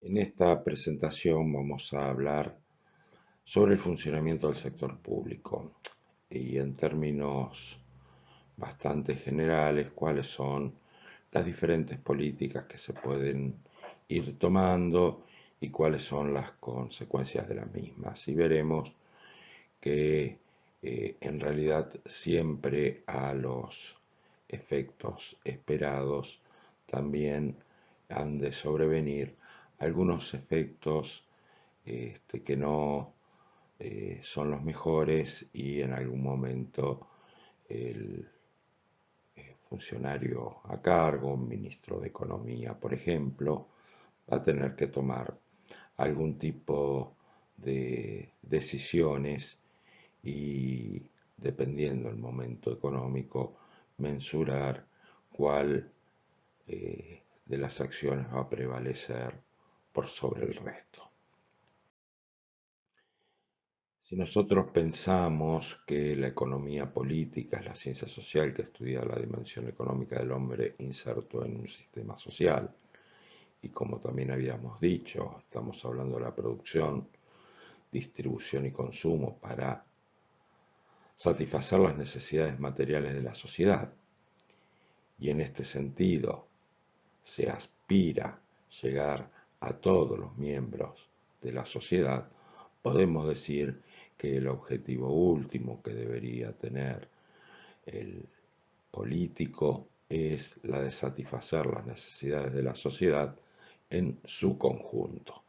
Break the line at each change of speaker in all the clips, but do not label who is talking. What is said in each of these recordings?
En esta presentación vamos a hablar sobre el funcionamiento del sector público y en términos bastante generales cuáles son las diferentes políticas que se pueden ir tomando y cuáles son las consecuencias de las mismas. Y veremos que en realidad siempre a los efectos esperados también han de sobrevenir algunos efectos que no son los mejores y en algún momento el funcionario a cargo, un ministro de Economía, por ejemplo, va a tener que tomar algún tipo de decisiones y, dependiendo del momento económico, mensurar cuál de las acciones va a prevalecer por sobre el resto. Si nosotros pensamos que la economía política es la ciencia social que estudia la dimensión económica del hombre inserto en un sistema social, y como también habíamos dicho, estamos hablando de la producción, distribución y consumo para satisfacer las necesidades materiales de la sociedad, y en este sentido se aspira a llegar a todos los miembros de la sociedad, podemos decir que el objetivo último que debería tener el político es la de satisfacer las necesidades de la sociedad en su conjunto,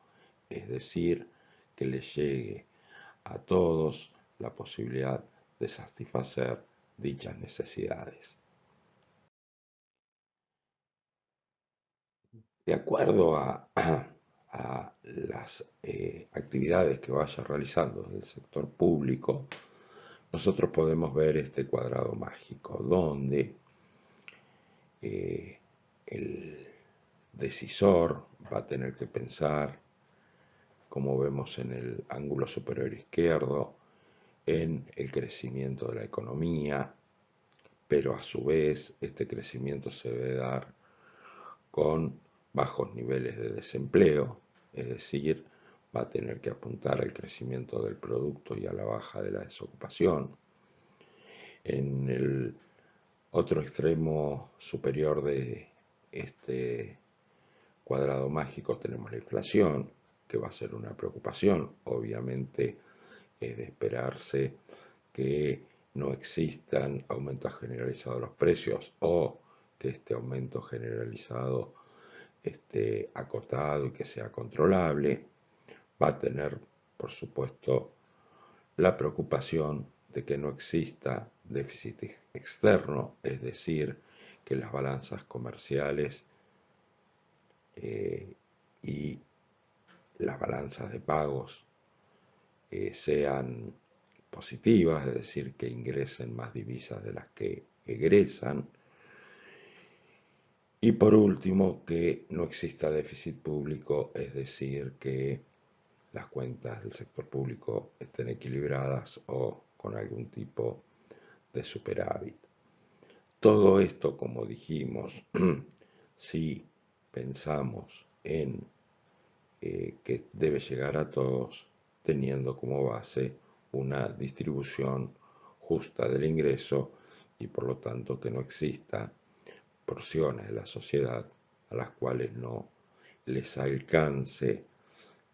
es decir, que le llegue a todos la posibilidad de satisfacer dichas necesidades. De acuerdo a las actividades que vaya realizando el sector público, nosotros podemos ver este cuadrado mágico, donde el decisor va a tener que pensar, como vemos en el ángulo superior izquierdo, en el crecimiento de la economía, pero a su vez este crecimiento se debe dar con bajos niveles de desempleo, es decir, va a tener que apuntar al crecimiento del producto y a la baja de la desocupación. En el otro extremo superior de este cuadrado mágico tenemos la inflación, que va a ser una preocupación. Obviamente es de esperarse que no existan aumentos generalizados de los precios o que este aumento generalizado esté acotado y que sea controlable. Va a tener, por supuesto, la preocupación de que no exista déficit externo, es decir, que las balanzas comerciales y las balanzas de pagos sean positivas, es decir, que ingresen más divisas de las que egresan. Y por último, que no exista déficit público, es decir, que las cuentas del sector público estén equilibradas o con algún tipo de superávit. Todo esto, como dijimos, si pensamos en que debe llegar a todos, teniendo como base una distribución justa del ingreso y por lo tanto que no exista porciones de la sociedad a las cuales no les alcance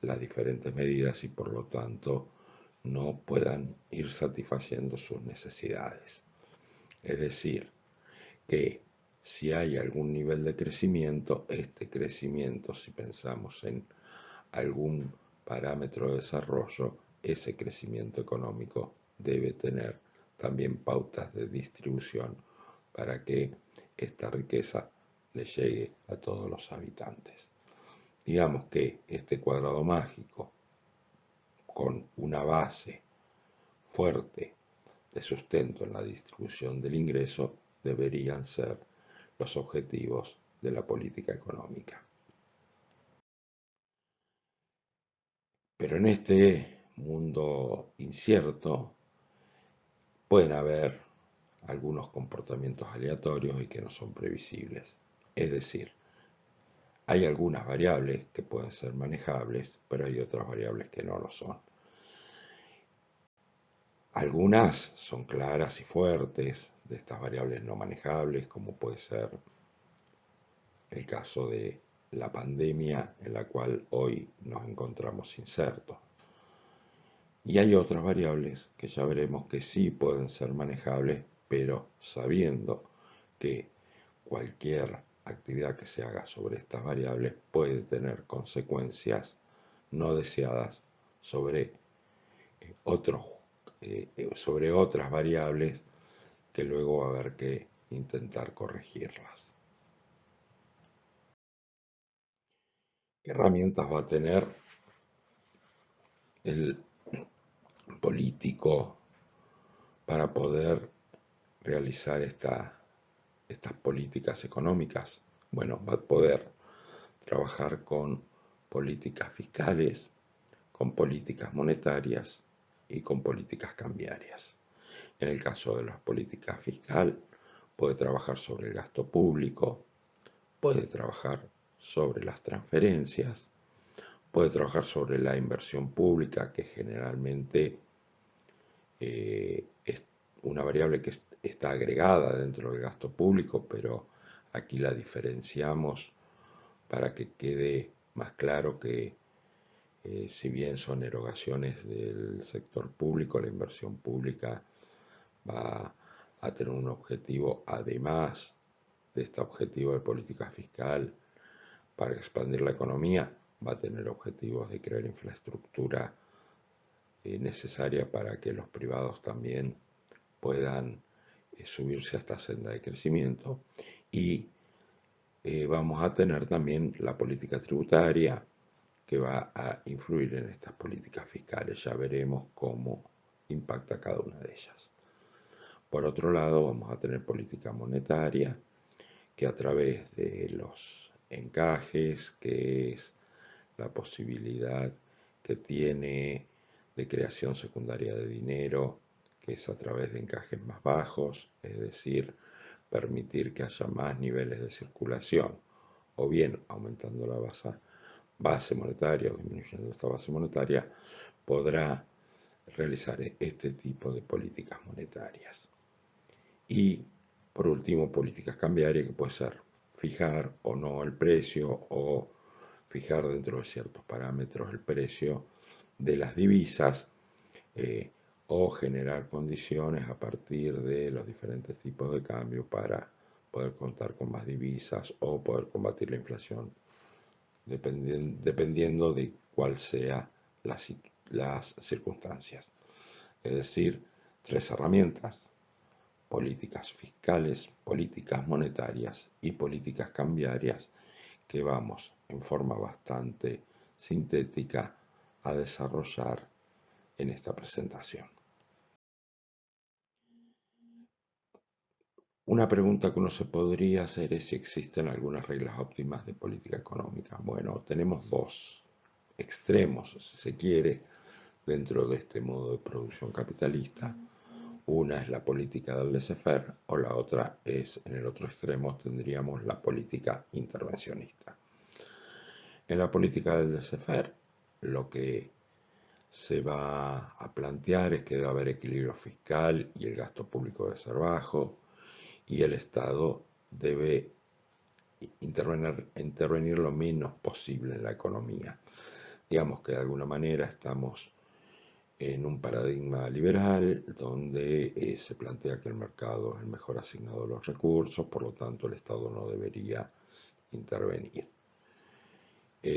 las diferentes medidas y por lo tanto no puedan ir satisfaciendo sus necesidades. Es decir, que si hay algún nivel de crecimiento, este crecimiento, si pensamos en algún parámetro de desarrollo, ese crecimiento económico debe tener también pautas de distribución para que esta riqueza le llegue a todos los habitantes. Digamos que este cuadrado mágico, con una base fuerte de sustento en la distribución del ingreso, deberían ser los objetivos de la política económica. Pero en este mundo incierto pueden haber algunos comportamientos aleatorios y que no son previsibles. Es decir, Hay algunas variables que pueden ser manejables, pero hay otras variables que no lo son. Algunas son claras y fuertes de estas variables no manejables, como puede ser el caso de la pandemia en la cual hoy nos encontramos insertos. Y hay otras variables que ya veremos que sí pueden ser manejables, pero sabiendo que cualquier actividad que se haga sobre estas variables puede tener consecuencias no deseadas sobre, otros, sobre otras variables que luego va a haber que intentar corregirlas. ¿Qué herramientas va a tener el político para poder realizar estas políticas económicas? Bueno, va a poder trabajar con políticas fiscales, con políticas monetarias y con políticas cambiarias. En el caso de las políticas fiscal, puede trabajar sobre el gasto público, puede trabajar sobre las transferencias, puede trabajar sobre la inversión pública, que generalmente es una variable que está agregada dentro del gasto público, pero aquí la diferenciamos para que quede más claro que si bien son erogaciones del sector público, la inversión pública va a tener un objetivo, además de este objetivo de política fiscal para expandir la economía, va a tener objetivos de crear infraestructura necesaria para que los privados también puedan subirse a esta senda de crecimiento. Y vamos a tener también la política tributaria que va a influir en estas políticas fiscales. Ya veremos cómo impacta cada una de ellas. Por otro lado, vamos a tener política monetaria, que a través de los encajes, que es la posibilidad que tiene de creación secundaria de dinero, que es a través de encajes más bajos, es decir, permitir que haya más niveles de circulación, o bien aumentando la base monetaria o disminuyendo esta base monetaria, podrá realizar este tipo de políticas monetarias. Y por último, políticas cambiarias, que puede ser fijar o no el precio o fijar dentro de ciertos parámetros el precio de las divisas, o generar condiciones a partir de los diferentes tipos de cambio para poder contar con más divisas o poder combatir la inflación, dependiendo de cuál sea las circunstancias. Es decir, tres herramientas: políticas fiscales, políticas monetarias y políticas cambiarias, que vamos en forma bastante sintética a desarrollar en esta presentación. Una pregunta que uno se podría hacer es si existen algunas reglas óptimas de política económica. Bueno, tenemos dos extremos, si se quiere, dentro de este modo de producción capitalista. Una es la política del laissez-faire, o la otra es, en el otro extremo, tendríamos la política intervencionista. En la política del laissez-faire, lo que se va a plantear es que debe haber equilibrio fiscal y el gasto público debe ser bajo, y el Estado debe intervenir lo menos posible en la economía. Digamos que de alguna manera estamos en un paradigma liberal donde se plantea que el mercado es el mejor asignado de los recursos, por lo tanto el Estado no debería intervenir.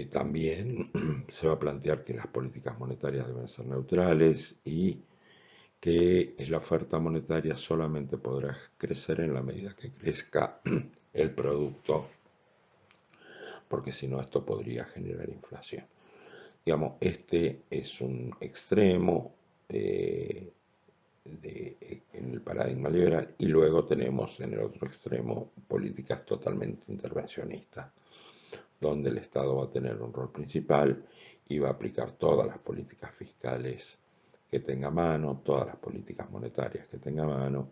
También se va a plantear que las políticas monetarias deben ser neutrales y que la oferta monetaria solamente podrá crecer en la medida que crezca el producto, porque si no esto podría generar inflación. Digamos, este es un extremo en el paradigma liberal, y luego tenemos en el otro extremo políticas totalmente intervencionistas, donde el Estado va a tener un rol principal y va a aplicar todas las políticas fiscales que tenga a mano, todas las políticas monetarias que tenga a mano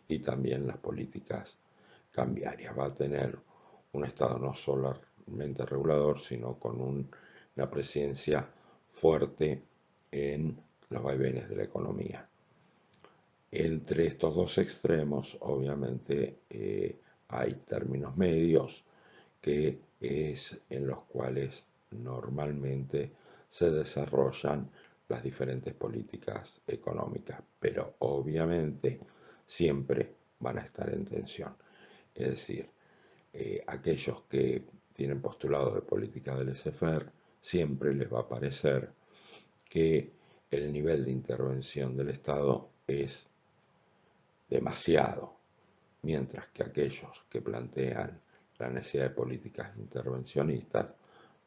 y también las políticas cambiarias. Va a tener un Estado mente regulador, sino con una presencia fuerte en los vaivenes de la economía. Entre estos dos extremos, obviamente, hay términos medios que es en los cuales normalmente se desarrollan las diferentes políticas económicas, pero obviamente siempre van a estar en tensión. Es decir, aquellos que tienen postulado de política del laissez-faire, siempre les va a parecer que el nivel de intervención del Estado es demasiado, mientras que aquellos que plantean la necesidad de políticas intervencionistas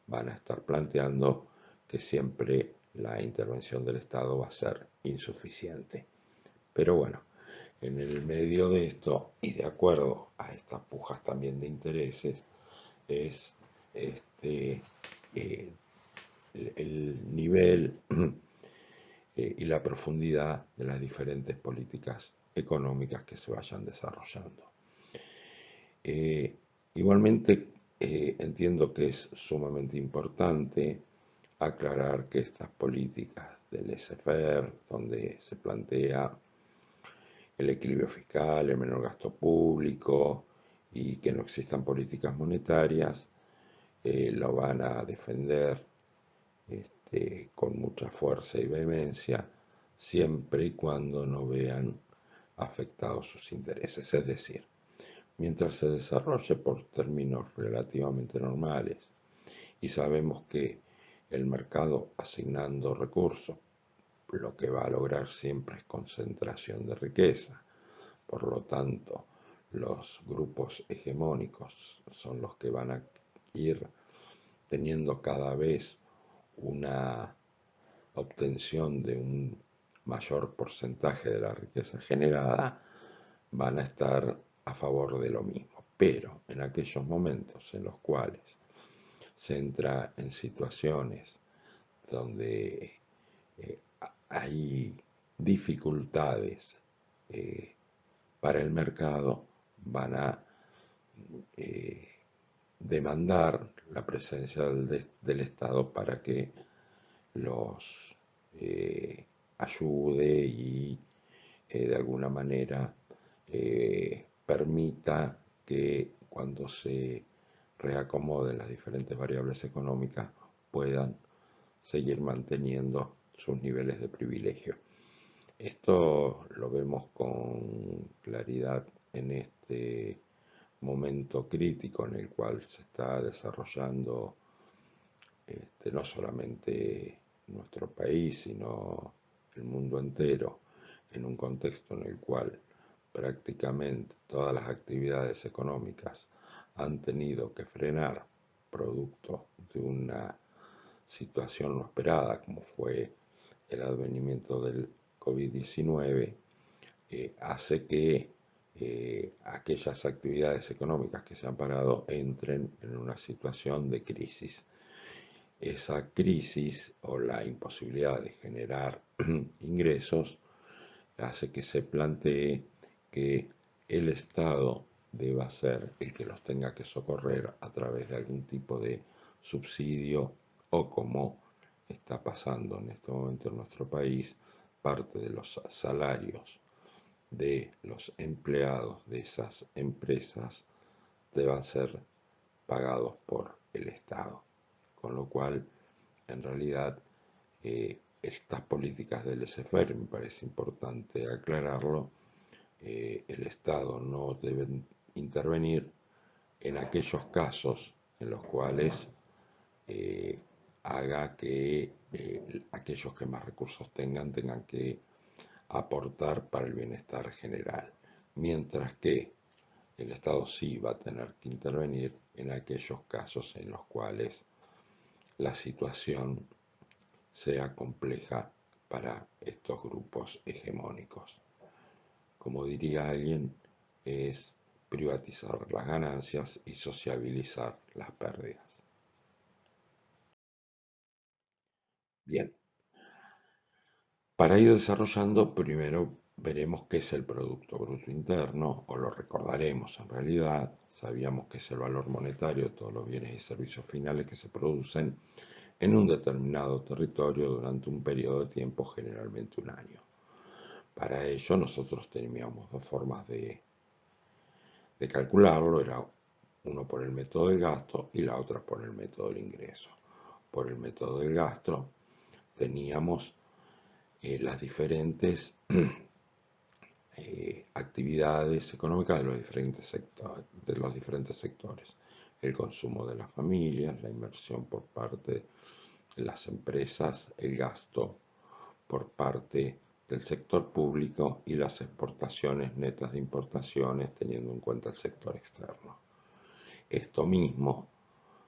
van a estar planteando que siempre la intervención del Estado va a ser insuficiente. Pero bueno, en el medio de esto y de acuerdo a estas pujas también de intereses es eh, el nivel y la profundidad de las diferentes políticas económicas que se vayan desarrollando. Igualmente, entiendo que es sumamente importante aclarar que estas políticas del laissez-faire, donde se plantea el equilibrio fiscal, el menor gasto público y que no existan políticas monetarias, lo van a defender con mucha fuerza y vehemencia, siempre y cuando no vean afectados sus intereses. Es decir, mientras se desarrolle por términos relativamente normales y sabemos que el mercado asignando recursos lo que va a lograr siempre es concentración de riqueza. Por lo tanto, los grupos hegemónicos son los que van a ir teniendo cada vez una obtención de un mayor porcentaje de la riqueza generada, van a estar a favor de lo mismo. Pero en aquellos momentos en los cuales se entra en situaciones donde hay dificultades para el mercado, van a eh, demandar la presencia del Estado para que los ayude y de alguna manera permita que cuando se reacomoden las diferentes variables económicas puedan seguir manteniendo sus niveles de privilegio. Esto lo vemos con claridad en este momento crítico en el cual se está desarrollando no solamente nuestro país, sino el mundo entero, en un contexto en el cual prácticamente todas las actividades económicas han tenido que frenar producto de una situación no esperada, como fue el advenimiento del COVID-19, hace que aquellas actividades económicas que se han parado entren en una situación de crisis. Esa crisis o la imposibilidad de generar ingresos hace que se plantee que el Estado deba ser el que los tenga que socorrer a través de algún tipo de subsidio o, como está pasando en este momento en nuestro país, parte de los salarios de los empleados de esas empresas deban ser pagados por el Estado. Con lo cual, en realidad, estas políticas del laissez-faire, me parece importante aclararlo, el Estado no debe intervenir en aquellos casos en los cuales haga que aquellos que más recursos tengan que aportar para el bienestar general, mientras que el Estado sí va a tener que intervenir en aquellos casos en los cuales la situación sea compleja para estos grupos hegemónicos. Como diría alguien, es privatizar las ganancias y sociabilizar las pérdidas. Bien, para ir desarrollando, primero veremos qué es el Producto Bruto Interno, o lo recordaremos en realidad. Sabíamos que es el valor monetario de todos los bienes y servicios finales que se producen en un determinado territorio durante un periodo de tiempo, generalmente un año. Para ello nosotros teníamos dos formas de calcularlo, era uno por el método del gasto y la otra por el método del ingreso. Por el método del gasto teníamos las diferentes actividades económicas de los diferentes sectores. El consumo de las familias, la inversión por parte de las empresas, el gasto por parte del sector público y las exportaciones netas de importaciones, teniendo en cuenta el sector externo. Esto mismo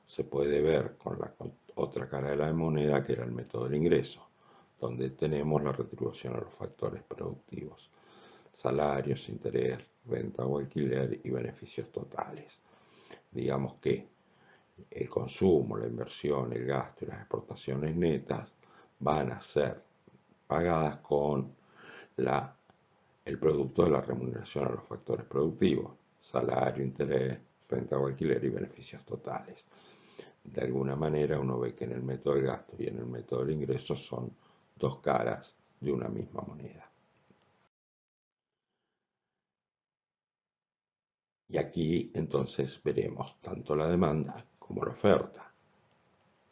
se puede ver con la otra cara de la moneda, que era el método del ingreso, donde tenemos la retribución a los factores productivos: salarios, interés, renta o alquiler y beneficios totales. Digamos que el consumo, la inversión, el gasto y las exportaciones netas van a ser pagadas con el producto de la remuneración a los factores productivos: salario, interés, renta o alquiler y beneficios totales. De alguna manera uno ve que en el método del gasto y en el método del ingreso son dos caras de una misma moneda. Y aquí entonces veremos tanto la demanda como la oferta.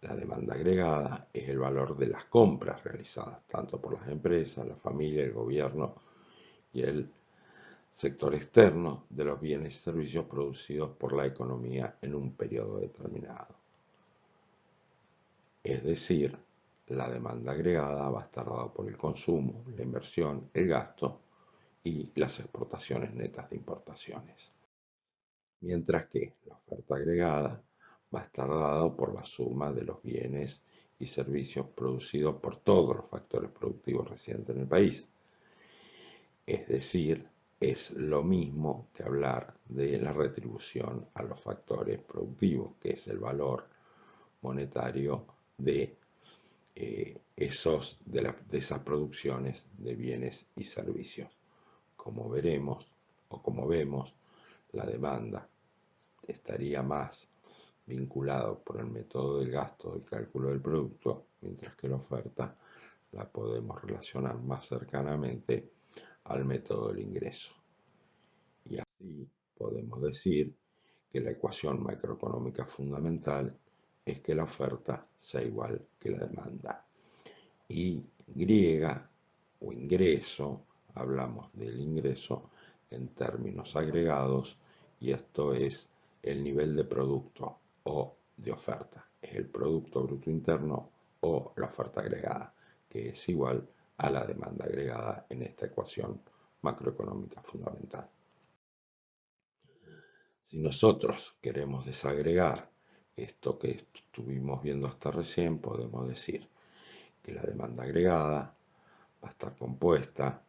La demanda agregada es el valor de las compras realizadas tanto por las empresas, la familia, el gobierno y el sector externo de los bienes y servicios producidos por la economía en un periodo determinado. Es decir, la demanda agregada va a estar dada por el consumo, la inversión, el gasto y las exportaciones netas de importaciones. Mientras que la oferta agregada va a estar dada por la suma de los bienes y servicios producidos por todos los factores productivos residentes en el país. Es decir, es lo mismo que hablar de la retribución a los factores productivos, que es el valor monetario de esas producciones de bienes y servicios. Como veremos, o como vemos, la demanda estaría más vinculado por el método del gasto del cálculo del producto, mientras que la oferta la podemos relacionar más cercanamente al método del ingreso. Y así podemos decir que la ecuación macroeconómica fundamental es que la oferta sea igual que la demanda. Y griega o ingreso, hablamos del ingreso en términos agregados, y esto es el nivel de producto o de oferta. Es el Producto Bruto Interno o la oferta agregada, que es igual a la demanda agregada en esta ecuación macroeconómica fundamental. Si nosotros queremos desagregar esto que estuvimos viendo hasta recién, podemos decir que la demanda agregada va a estar compuesta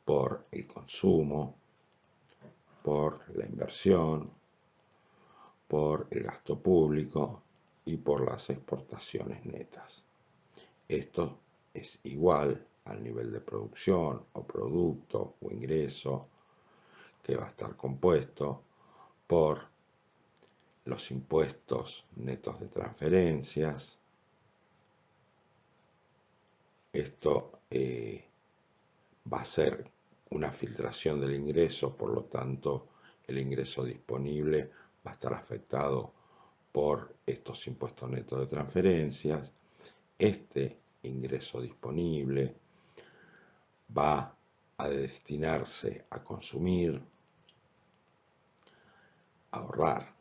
por el consumo, por la inversión, por el gasto público y por las exportaciones netas. Esto es igual al nivel de producción o producto o ingreso, que va a estar compuesto por los impuestos netos de transferencias. Esto va a ser una filtración del ingreso, por lo tanto el ingreso disponible va a estar afectado por estos impuestos netos de transferencias. Este ingreso disponible va a destinarse a consumir, a ahorrar.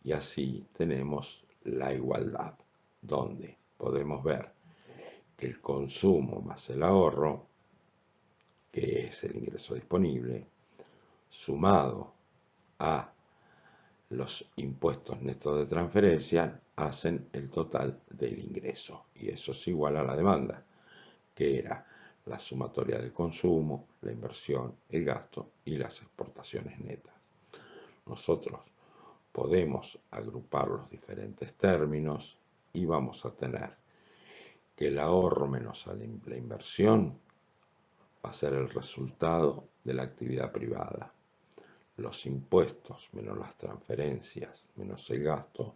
Y así tenemos la igualdad, donde podemos ver que el consumo más el ahorro, que es el ingreso disponible, sumado a los impuestos netos de transferencia, hacen el total del ingreso. Y eso es igual a la demanda, que era la sumatoria del consumo, la inversión, el gasto y las exportaciones netas. Nosotros podemos agrupar los diferentes términos y vamos a tener que el ahorro menos la inversión va a ser el resultado de la actividad privada. Los impuestos menos las transferencias menos el gasto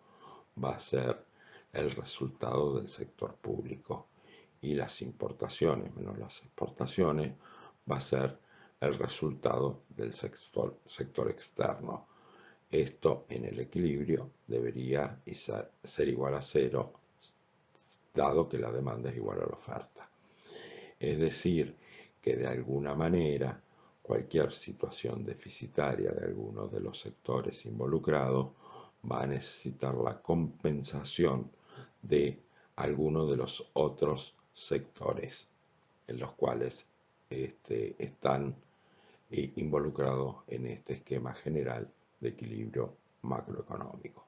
va a ser el resultado del sector público, y las importaciones menos las exportaciones va a ser el resultado del sector externo. Esto en el equilibrio debería ser igual a cero, dado que la demanda es igual a la oferta. Es decir, que de alguna manera cualquier situación deficitaria de alguno de los sectores involucrados va a necesitar la compensación de alguno de los otros sectores en los cuales están involucrados en este esquema general de equilibrio macroeconómico.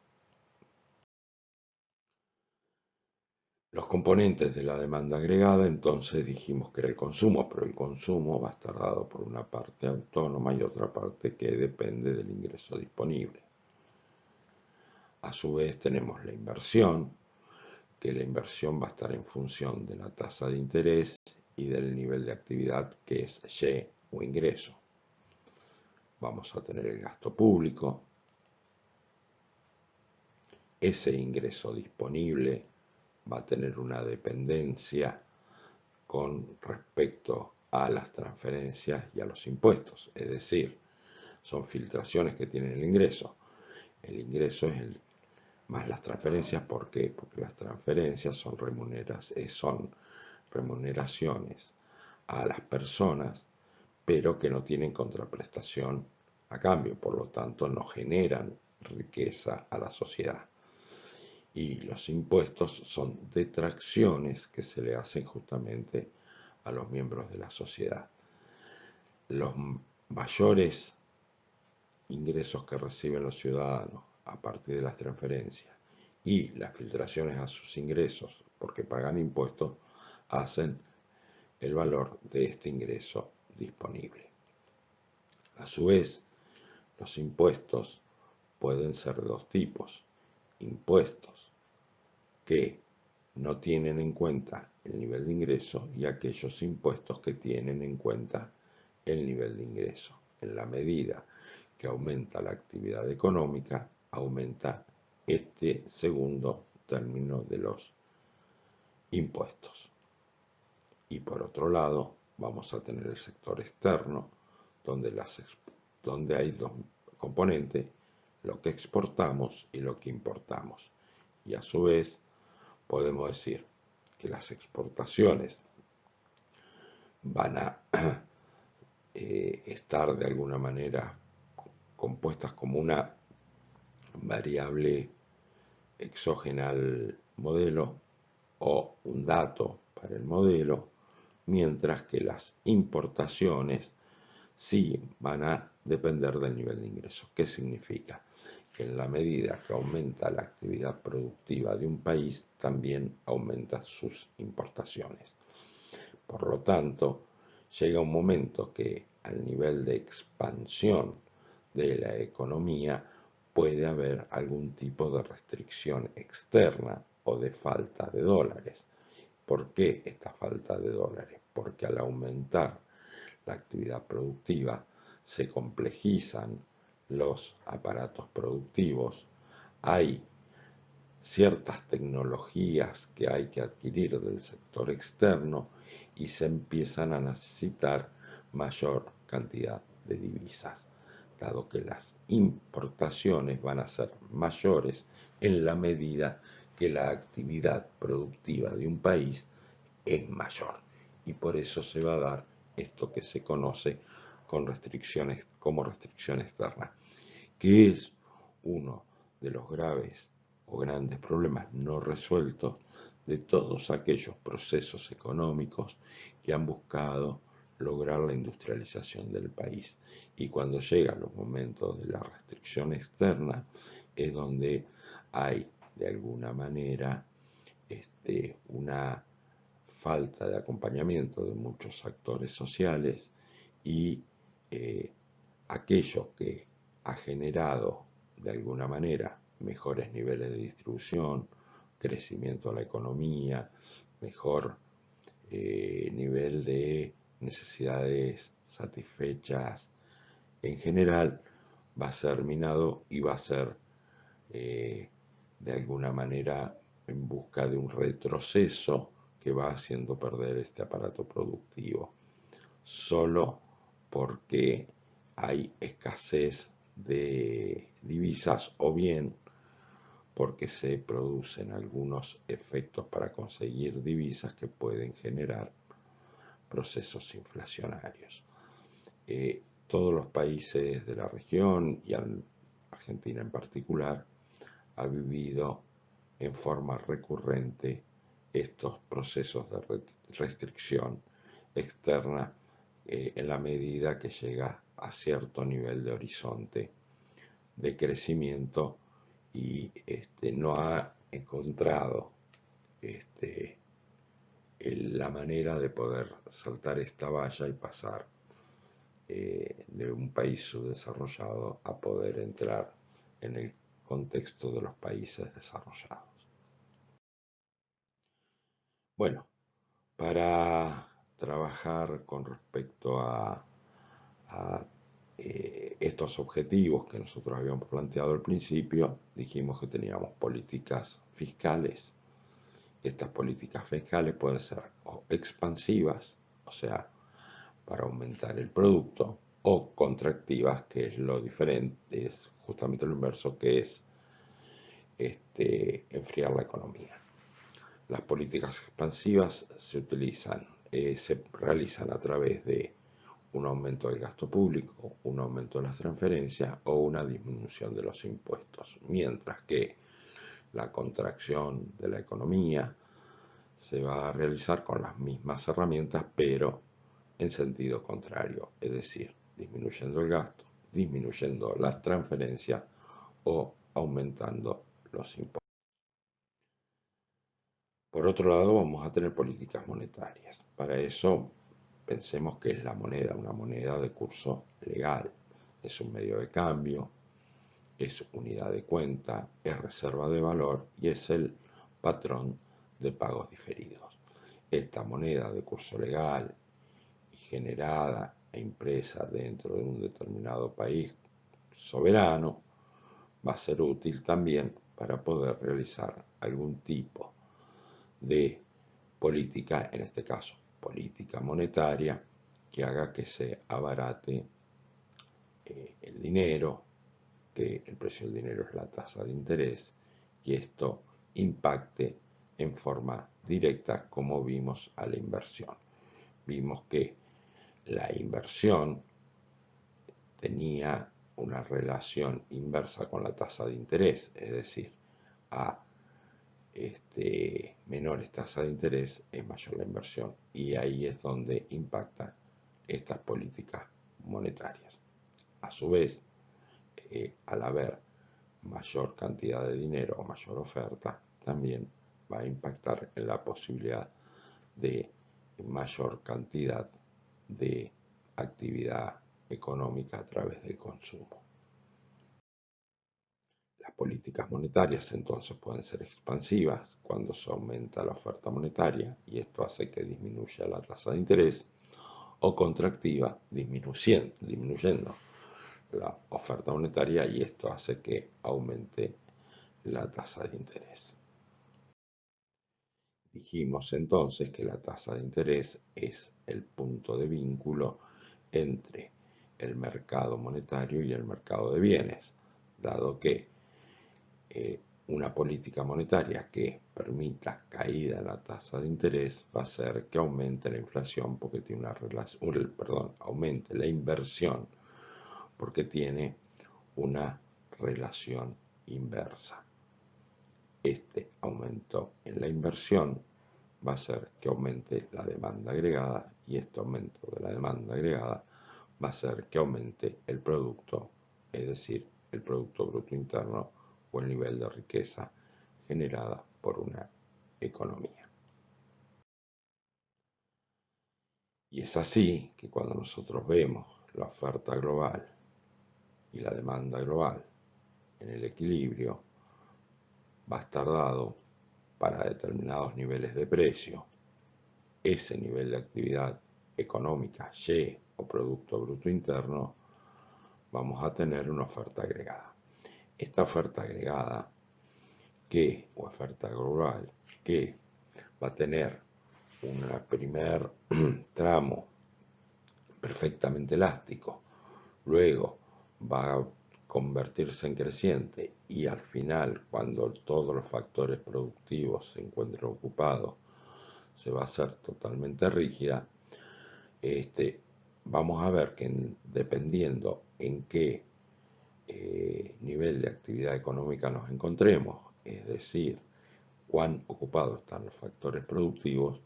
Los componentes de la demanda agregada, entonces dijimos que era el consumo, pero el consumo va a estar dado por una parte autónoma y otra parte que depende del ingreso disponible. A su vez tenemos la inversión, que la inversión va a estar en función de la tasa de interés y del nivel de actividad, que es Y o ingreso. Vamos a tener el gasto público, ese ingreso disponible va a tener una dependencia con respecto a las transferencias y a los impuestos, es decir, son filtraciones que tienen el ingreso. El ingreso es más las transferencias. ¿Por qué? Porque las transferencias son remuneraciones a las personas, pero que no tienen contraprestación a cambio, por lo tanto no generan riqueza a la sociedad. Y los impuestos son detracciones que se le hacen justamente a los miembros de la sociedad. Los mayores ingresos que reciben los ciudadanos a partir de las transferencias y las filtraciones a sus ingresos porque pagan impuestos hacen el valor de este ingreso disponible. A su vez, los impuestos pueden ser de dos tipos: impuestos que no tienen en cuenta el nivel de ingreso y aquellos impuestos que tienen en cuenta el nivel de ingreso. En la medida que aumenta la actividad económica, aumenta este segundo término de los impuestos. Y por otro lado, vamos a tener el sector externo, donde hay dos componentes: lo que exportamos y lo que importamos. Y a su vez, podemos decir que las exportaciones van a estar de alguna manera compuestas como una variable exógena al modelo o un dato para el modelo, mientras que las importaciones sí van a depender del nivel de ingresos. ¿Qué significa? Que en la medida que aumenta la actividad productiva de un país, también aumenta sus importaciones. Por lo tanto, llega un momento que al nivel de expansión de la economía puede haber algún tipo de restricción externa o de falta de dólares. ¿Por qué esta falta de dólares? Porque al aumentar la actividad productiva se complejizan los aparatos productivos, hay ciertas tecnologías que hay que adquirir del sector externo y se empiezan a necesitar mayor cantidad de divisas, dado que las importaciones van a ser mayores en la medida que la actividad productiva de un país es mayor. Y por eso se va a dar esto que se conoce como restricción externa, que es uno de los graves o grandes problemas no resueltos de todos aquellos procesos económicos que han buscado lograr la industrialización del país. Y cuando llegan los momentos de la restricción externa es donde hay de alguna manera una falta de acompañamiento de muchos actores sociales y aquello que ha generado de alguna manera mejores niveles de distribución, crecimiento de la economía, mejor nivel de necesidades satisfechas en general, va a ser minado y va a ser de alguna manera en busca de un retroceso que va haciendo perder este aparato productivo, solo porque hay escasez de divisas o bien porque se producen algunos efectos para conseguir divisas que pueden generar procesos inflacionarios. Todos los países de la región y Argentina en particular ha vivido en forma recurrente estos procesos de restricción externa en la medida que llega a cierto nivel de horizonte de crecimiento y no ha encontrado la manera de poder saltar esta valla y pasar de un país subdesarrollado a poder entrar en el contexto de los países desarrollados. Bueno, para trabajar con respecto a estos objetivos que nosotros habíamos planteado al principio, dijimos que teníamos políticas fiscales. Estas políticas fiscales pueden ser o expansivas, o sea, para aumentar el producto, o contractivas, que es lo diferente, es justamente lo inverso, que es enfriar la economía. Las políticas expansivas se realizan a través de un aumento del gasto público, un aumento de las transferencias o una disminución de los impuestos, mientras que la contracción de la economía se va a realizar con las mismas herramientas, pero en sentido contrario, es decir, disminuyendo el gasto, disminuyendo las transferencias o aumentando los impuestos. Por otro lado, vamos a tener políticas monetarias. Para eso, pensemos que es la moneda, una moneda de curso legal. Es un medio de cambio, es unidad de cuenta, es reserva de valor y es el patrón de pagos diferidos. Esta moneda de curso legal y generada e impresa dentro de un determinado país soberano va a ser útil también para poder realizar algún tipo de política, en este caso política monetaria, que haga que se abarate el dinero, que el precio del dinero es la tasa de interés, y esto impacte en forma directa, como vimos, a la inversión. Vimos que la inversión tenía una relación inversa con la tasa de interés, es decir, a menores tasas de interés es mayor la inversión y ahí es donde impactan estas políticas monetarias. A su vez, al haber mayor cantidad de dinero o mayor oferta, también va a impactar en la posibilidad de mayor cantidad de actividad económica a través del consumo. Las políticas monetarias entonces pueden ser expansivas cuando se aumenta la oferta monetaria y esto hace que disminuya la tasa de interés, o contractiva disminuyendo la oferta monetaria y esto hace que aumente la tasa de interés. Dijimos entonces que la tasa de interés es el punto de vínculo entre el mercado monetario y el mercado de bienes, dado que una política monetaria que permita caída en la tasa de interés va a hacer que aumente la inflación porque tiene una relación, aumente la inversión porque tiene una relación inversa. Este aumento en la inversión va a hacer que aumente la demanda agregada y este aumento de la demanda agregada va a hacer que aumente el producto, es decir, el Producto Bruto Interno o el nivel de riqueza generada por una economía. Y es así que cuando nosotros vemos la oferta global y la demanda global en el equilibrio, va a estar dado para determinados niveles de precio. Ese nivel de actividad económica Y o Producto Bruto Interno, vamos a tener una oferta agregada. Esta oferta agregada, o oferta global, que va a tener un primer tramo perfectamente elástico, luego va a convertirse en creciente y al final, cuando todos los factores productivos se encuentren ocupados, se va a hacer totalmente rígida. Vamos a ver que dependiendo en qué nivel de actividad económica nos encontremos, es decir, cuán ocupados están los factores productivos,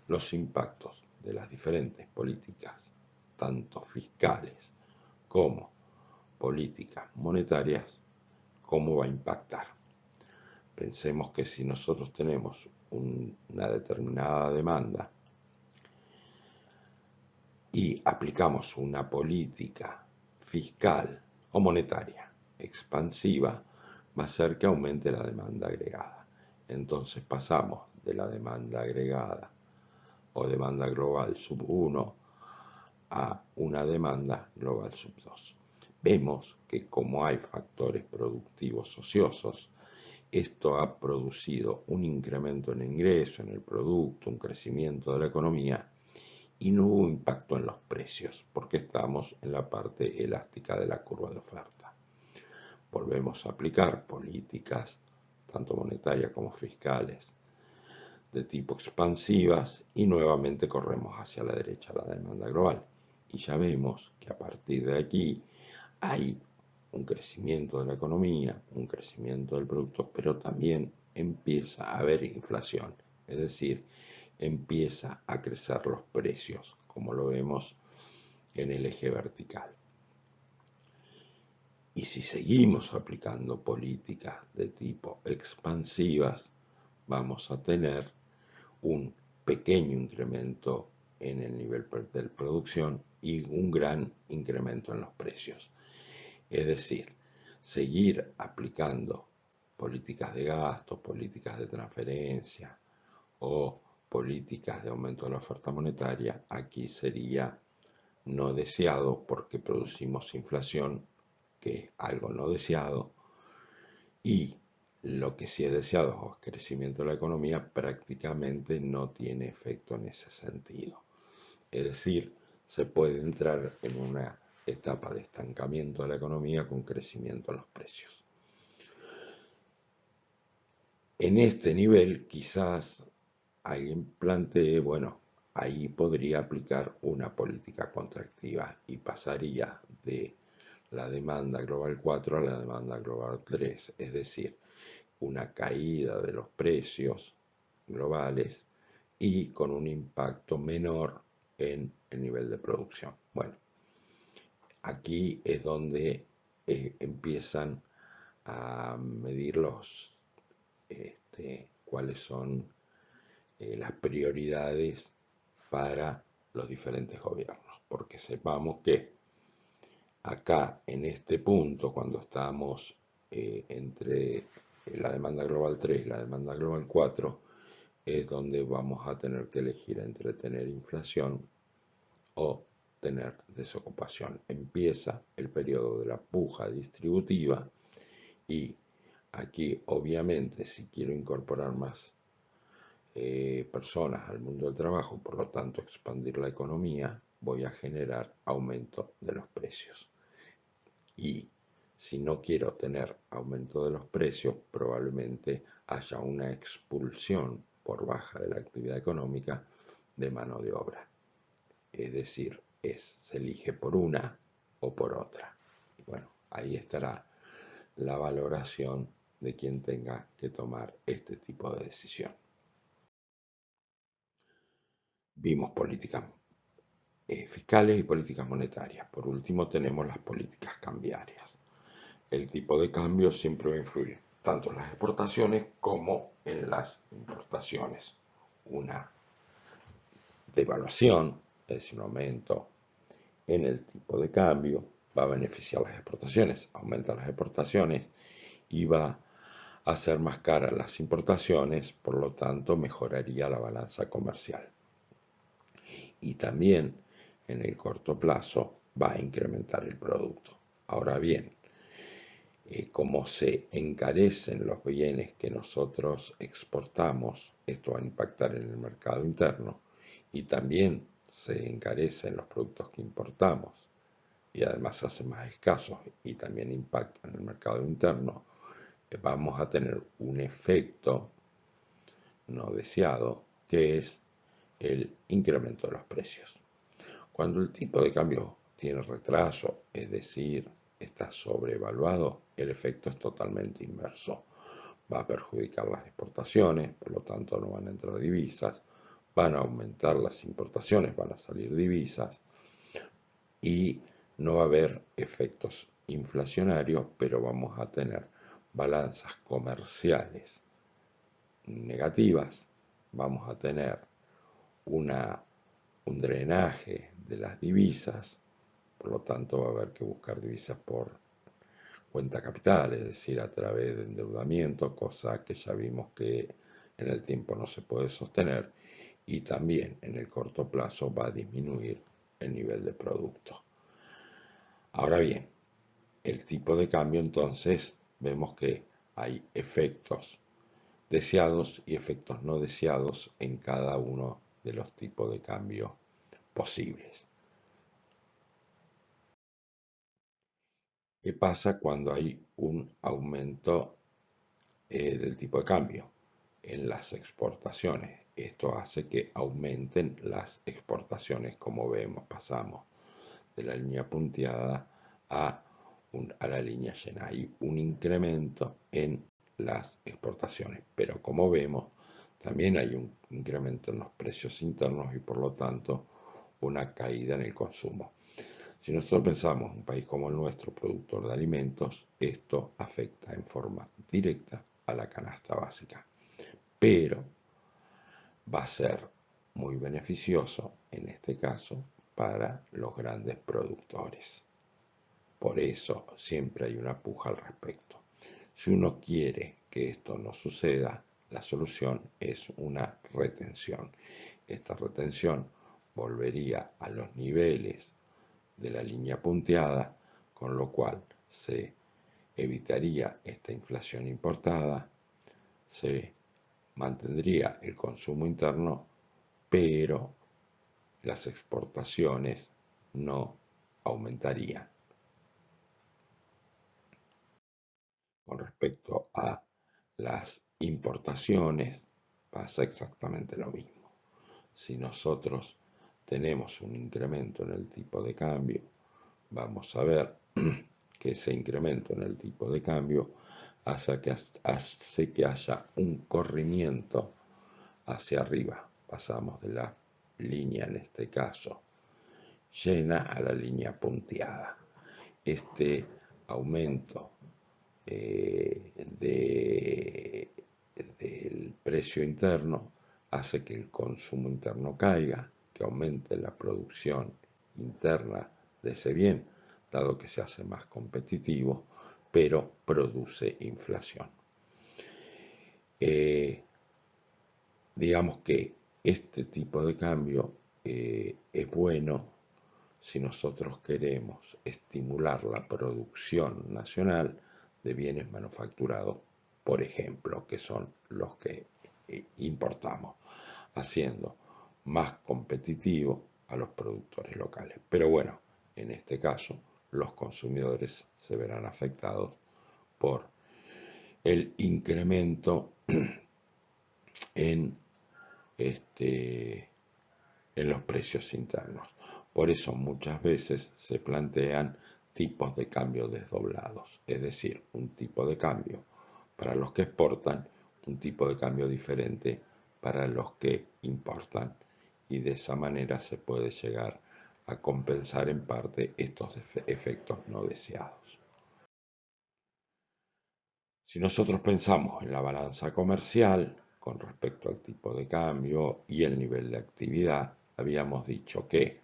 los impactos de las diferentes políticas, tanto fiscales como políticas monetarias, cómo va a impactar. Pensemos que si nosotros tenemos una determinada demanda y aplicamos una política fiscal o monetaria expansiva, va a hacer que aumente la demanda agregada. Entonces pasamos de la demanda agregada o demanda global sub 1 a una demanda global sub 2. Vemos que como hay factores productivos ociosos, esto ha producido un incremento en el ingreso, en el producto, un crecimiento de la economía, y no hubo impacto en los precios, porque estamos en la parte elástica de la curva de oferta. Volvemos a aplicar políticas, tanto monetarias como fiscales, de tipo expansivas, y nuevamente corremos hacia la derecha la demanda global. Y ya vemos que a partir de aquí hay un crecimiento de la economía, un crecimiento del producto, pero también empieza a haber inflación, es decir, empieza a crecer los precios, como lo vemos en el eje vertical. Y si seguimos aplicando políticas de tipo expansivas, vamos a tener un pequeño incremento en el nivel de producción y un gran incremento en los precios. Es decir, seguir aplicando políticas de gasto, políticas de transferencia o políticas de aumento de la oferta monetaria, aquí sería no deseado porque producimos inflación, que es algo no deseado, y lo que sí es deseado es crecimiento de la economía, prácticamente no tiene efecto en ese sentido. Es decir, se puede entrar en una etapa de estancamiento de la economía con crecimiento en los precios. En este nivel quizás alguien plantee, bueno, ahí podría aplicar una política contractiva y pasaría de la demanda global 4 a la demanda global 3, es decir, una caída de los precios globales y con un impacto menor en el nivel de producción. Bueno, aquí es donde empiezan a medir cuáles son las prioridades para los diferentes gobiernos, porque sepamos que acá en este punto, cuando estamos entre la demanda global 3 y la demanda global 4, es donde vamos a tener que elegir entre tener inflación o tener desocupación. Empieza el periodo de la puja distributiva y aquí obviamente si quiero incorporar más personas al mundo del trabajo, por lo tanto expandir la economía, voy a generar aumento de los precios. Y si no quiero tener aumento de los precios, probablemente haya una expulsión por baja de la actividad económica de mano de obra. Es decir, se elige por una o por otra. Y bueno, ahí estará la valoración de quien tenga que tomar este tipo de decisión. Vimos políticas fiscales y políticas monetarias. Por último, tenemos las políticas cambiarias. El tipo de cambio siempre va a influir tanto en las exportaciones como en las importaciones. Una devaluación, es decir, un aumento en el tipo de cambio, va a beneficiar las exportaciones, aumenta las exportaciones y va a hacer más caras las importaciones, por lo tanto mejoraría la balanza comercial. y también en el corto plazo va a incrementar el producto. Ahora bien, como se encarecen los bienes que nosotros exportamos, esto va a impactar en el mercado interno y también se encarecen los productos que importamos y además se hacen más escasos y también impactan en el mercado interno, vamos a tener un efecto no deseado que es el incremento de los precios. Cuando el tipo de cambio tiene retraso, es decir, está sobrevaluado, el efecto es totalmente inverso. Va a perjudicar las exportaciones, por lo tanto no van a entrar divisas, van a aumentar las importaciones, van a salir divisas y no va a haber efectos inflacionarios, pero vamos a tener balanzas comerciales negativas, vamos a tener un drenaje de las divisas, por lo tanto va a haber que buscar divisas por cuenta capital, es decir, a través de endeudamiento, cosa que ya vimos que en el tiempo no se puede sostener y también en el corto plazo va a disminuir el nivel de producto. Ahora bien, el tipo de cambio entonces vemos que hay efectos deseados y efectos no deseados en cada uno de los tipos de cambio posibles. ¿Qué pasa cuando hay un aumento del tipo de cambio en las exportaciones? Esto hace que aumenten las exportaciones, como vemos, pasamos de la línea punteada a la línea llena. Hay un incremento en las exportaciones, pero como vemos, también hay un incremento en los precios internos y por lo tanto una caída en el consumo. Si nosotros pensamos en un país como el nuestro, productor de alimentos, esto afecta en forma directa a la canasta básica, pero va a ser muy beneficioso en este caso para los grandes productores. Por eso siempre hay una puja al respecto. Si uno quiere que esto no suceda, la solución es una retención. Esta retención volvería a los niveles de la línea punteada, con lo cual se evitaría esta inflación importada, se mantendría el consumo interno, pero las exportaciones no aumentarían. Con respecto a las importaciones, pasa exactamente lo mismo. Si nosotros tenemos un incremento en el tipo de cambio, vamos a ver que ese incremento en el tipo de cambio hace que haya un corrimiento hacia arriba. Pasamos de la línea, en este caso, llena a la línea punteada. Este aumento del precio interno hace que el consumo interno caiga, que aumente la producción interna de ese bien, dado que se hace más competitivo, pero produce inflación. Digamos que este tipo de cambio es bueno si nosotros queremos estimular la producción nacional de bienes manufacturados, por ejemplo, que son los que importamos, haciendo más competitivo a los productores locales. Pero bueno, en este caso, los consumidores se verán afectados por el incremento en, en los precios internos. Por eso muchas veces se plantean tipos de cambio desdoblados, es decir, un tipo de cambio para los que exportan, un tipo de cambio diferente para los que importan, y de esa manera se puede llegar a compensar en parte estos efectos no deseados. Si nosotros pensamos en la balanza comercial con respecto al tipo de cambio y el nivel de actividad, habíamos dicho que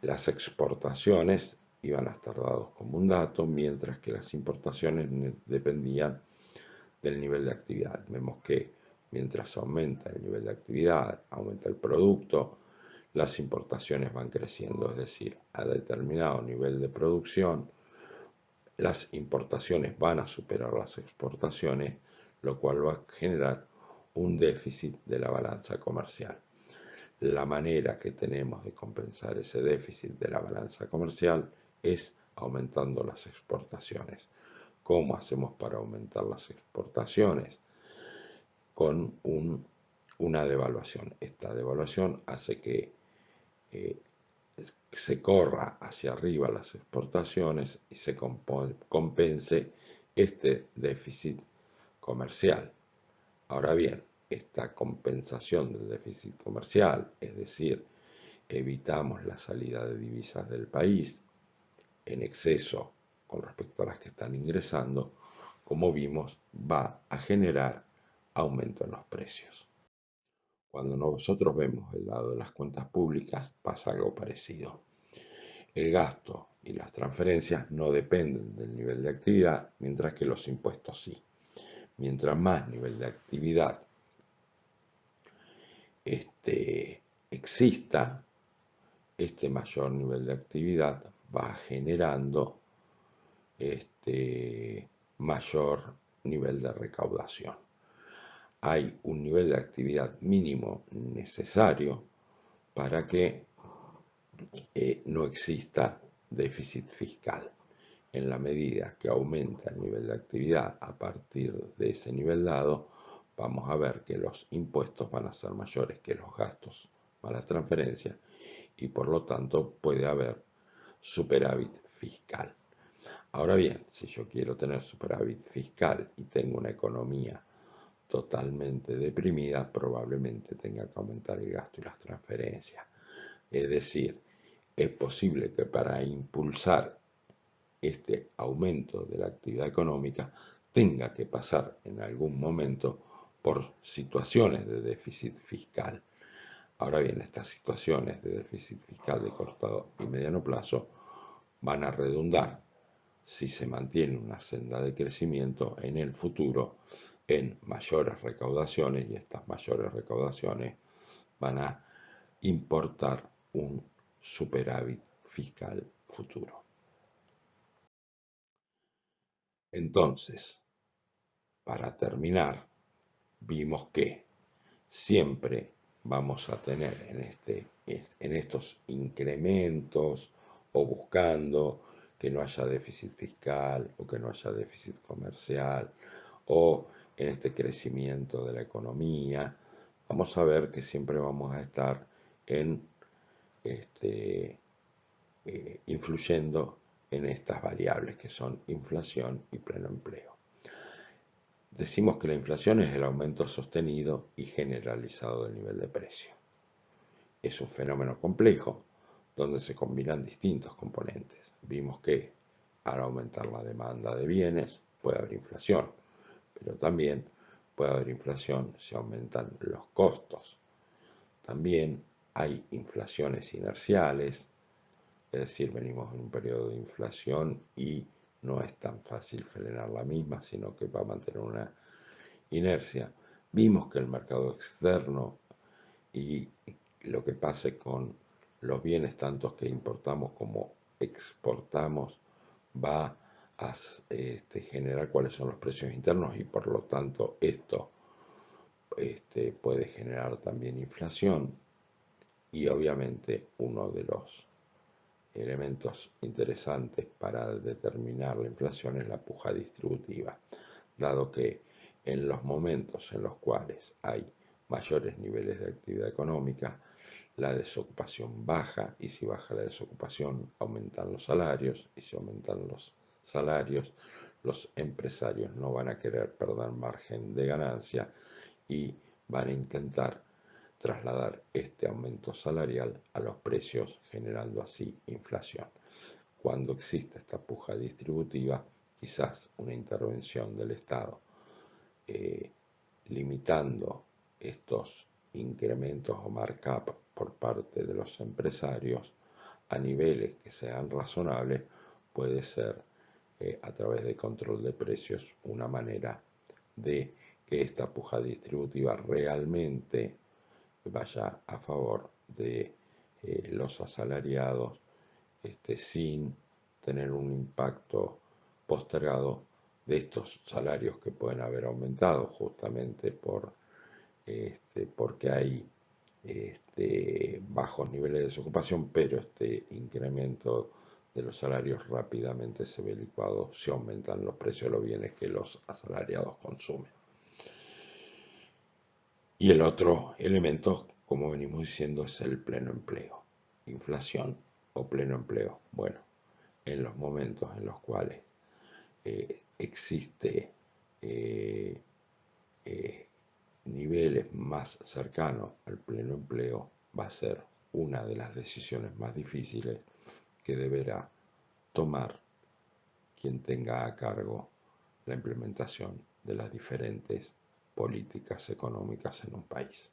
las exportaciones iban a estar dados como un dato, mientras que las importaciones dependían del nivel de actividad. Vemos que mientras aumenta el nivel de actividad, aumenta el producto, las importaciones van creciendo, es decir, a determinado nivel de producción, las importaciones van a superar las exportaciones, lo cual va a generar un déficit de la balanza comercial. La manera que tenemos de compensar ese déficit de la balanza comercial es aumentando las exportaciones. ¿Cómo hacemos para aumentar las exportaciones? Con una devaluación. Esta devaluación hace que se corra hacia arriba las exportaciones y se compense este déficit comercial. Ahora bien, esta compensación del déficit comercial, es decir, evitamos la salida de divisas del país en exceso con respecto a las que están ingresando, como vimos, va a generar aumento en los precios. Cuando nosotros vemos el lado de las cuentas públicas, pasa algo parecido. El gasto y las transferencias no dependen del nivel de actividad, mientras que los impuestos sí. Mientras más nivel de actividad exista, este mayor nivel de actividad va generando mayor nivel de recaudación. Hay un nivel de actividad mínimo necesario para que no exista déficit fiscal. En la medida que aumenta el nivel de actividad a partir de ese nivel dado, vamos a ver que los impuestos van a ser mayores que los gastos más las transferencias y por lo tanto puede haber superávit fiscal. Ahora bien, si yo quiero tener superávit fiscal y tengo una economía totalmente deprimida, probablemente tenga que aumentar el gasto y las transferencias. Es decir, es posible que para impulsar este aumento de la actividad económica tenga que pasar en algún momento por situaciones de déficit fiscal. Ahora bien, estas situaciones de déficit fiscal de corto y mediano plazo van a redundar, si se mantiene una senda de crecimiento en el futuro, en mayores recaudaciones, y estas mayores recaudaciones van a importar un superávit fiscal futuro. Entonces, para terminar, vimos que siempre vamos a tener en estos incrementos o buscando que no haya déficit fiscal o que no haya déficit comercial o en este crecimiento de la economía, vamos a ver que siempre vamos a estar en influyendo en estas variables que son inflación y pleno empleo. Decimos que la inflación es el aumento sostenido y generalizado del nivel de precio. Es un fenómeno complejo donde se combinan distintos componentes. Vimos que al aumentar la demanda de bienes puede haber inflación, pero también puede haber inflación si aumentan los costos. También hay inflaciones inerciales, es decir, venimos en un periodo de inflación y no es tan fácil frenar la misma, sino que va a mantener una inercia. Vimos que el mercado externo y lo que pase con los bienes tanto que importamos como exportamos va a generar cuáles son los precios internos y por lo tanto esto puede generar también inflación y obviamente uno de los elementos interesantes para determinar la inflación es la puja distributiva, dado que en los momentos en los cuales hay mayores niveles de actividad económica, la desocupación baja y si baja la desocupación aumentan los salarios y si aumentan los salarios los empresarios no van a querer perder margen de ganancia y van a intentar trasladar este aumento salarial a los precios, generando así inflación. Cuando existe esta puja distributiva, quizás una intervención del Estado limitando estos incrementos o markup por parte de los empresarios a niveles que sean razonables, puede ser a través de control de precios una manera de que esta puja distributiva realmente vaya a favor de los asalariados, sin tener un impacto postergado de estos salarios que pueden haber aumentado justamente porque hay bajos niveles de desocupación, pero este incremento de los salarios rápidamente se ve licuado si aumentan los precios de los bienes que los asalariados consumen. Y el otro elemento, como venimos diciendo, es el pleno empleo. Inflación o pleno empleo. Bueno, en los momentos en los cuales existe niveles más cercanos al pleno empleo, va a ser una de las decisiones más difíciles que deberá tomar quien tenga a cargo la implementación de las diferentes políticas económicas en un país.